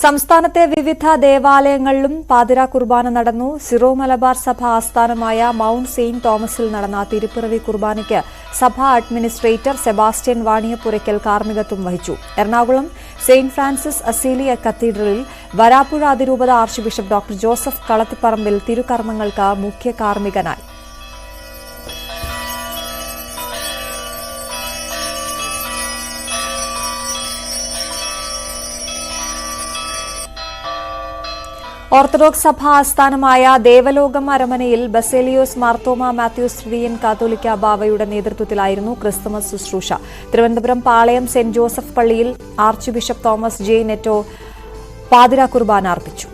സംസ്ഥാനത്തെ വിവിധ ദേവാലയങ്ങളിലും പാതിരാ കുർബാന നടന്നു. സിറോ മലബാർ സഭ ആസ്ഥാനമായ മൗണ്ട് സെയിന്റ് തോമസിൽ നടന്ന തിരുപ്പിറവി കുർബാനയ്ക്ക് സഭാ അഡ്മിനിസ്ട്രേറ്റർ സെബാസ്റ്റ്യൻ വാണിയപ്പുരയ്ക്കൽ കാർമ്മികത്വം വഹിച്ചു. എറണാകുളം സെയിന്റ് ഫ്രാൻസിസ് അസീലിയ കത്തീഡ്രലിൽ വരാപ്പുഴ അതിരൂപത arch bishop doctor Joseph Kalathiparambil തിരുക്കർമ്മങ്ങൾക്ക് മുഖ്യ കാർമ്മികനായി. ഓർത്തഡോക്സ് സഭാ ആസ്ഥാനമായ ദേവലോകം അരമനയിൽ ബസേലിയോസ് മാർത്തോമ മാത്യൂസ് തൃതീയൻ കാത്തോലിക്ക ബാവയുടെ നേതൃത്വത്തിലായിരുന്നു ക്രിസ്തുമസ് ശുശ്രൂഷ. തിരുവനന്തപുരം പാളയം സെന്റ് ജോസഫ് പള്ളിയിൽ ആർച്ച് ബിഷപ്പ് തോമസ് ജെ നെറ്റോ പാതിരാ കുർബാന അർപ്പിച്ചു.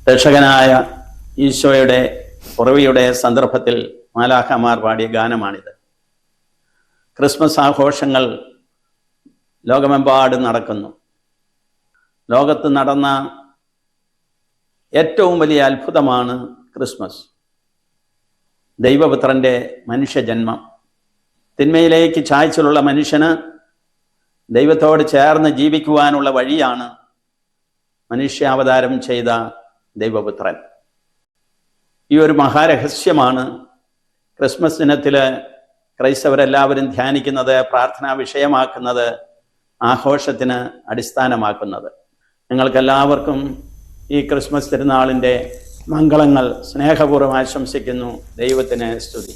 രക്ഷകനായ ഈശോയുടെ ഉറവിയുടെ സന്ദർഭത്തിൽ മാലാഖമാർ പാടിയ ഗാനമാണിത്. ക്രിസ്മസ് ആഘോഷങ്ങൾ ലോകമെമ്പാടും നടക്കുന്നു. ലോകത്ത് നടന്ന ഏറ്റവും വലിയ അത്ഭുതമാണ് ക്രിസ്മസ്. ദൈവപുത്രൻ്റെ മനുഷ്യജന്മം. തിന്മയിലേക്ക് ചായ്ച്ചിലുള്ള മനുഷ്യന് ദൈവത്തോട് ചേർന്ന് ജീവിക്കുവാനുള്ള വഴിയാണ് മനുഷ്യാവതാരം ചെയ്ത ദൈവപുത്രൻ. ഈ ഒരു മഹാരഹസ്യമാണ് ക്രിസ്മസ് ദിനത്തിൽ ക്രൈസ്തവരെല്ലാവരും ധ്യാനിക്കുന്നത്, പ്രാർത്ഥനാ വിഷയമാക്കുന്നത്, ആഘോഷത്തിന് അടിസ്ഥാനമാക്കുന്നത്. നിങ്ങൾക്കെല്ലാവർക്കും ഈ ക്രിസ്മസ് തിരുനാളിൻ്റെ മംഗളങ്ങൾ സ്നേഹപൂർവ്വം ആശംസിക്കുന്നു. ദൈവത്തിന് സ്തുതി.